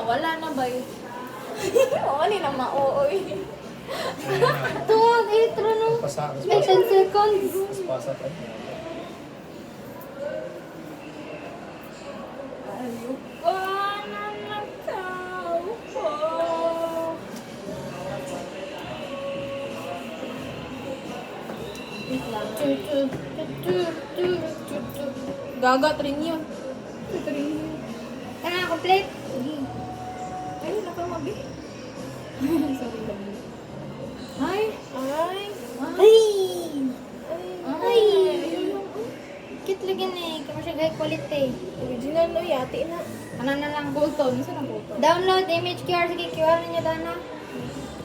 wala na ba yun? Oo, ni na maooy. Tuwag, intro no. Pasa. May 10 seconds. Pasa pa. Ayok ka na nagtao ko. Wait lang. Gagat rin yun. Ano na, complete? Sige. Ayun, nakamabi. Sorry lang. Ay! Ay! Ay! Ay! Cute lagi na eh. Kama siya high quality. Original no, yati na. Ano na lang. Bolton. Saan ang Bolton? Download image QR. Sige, QR ninyo, Dana.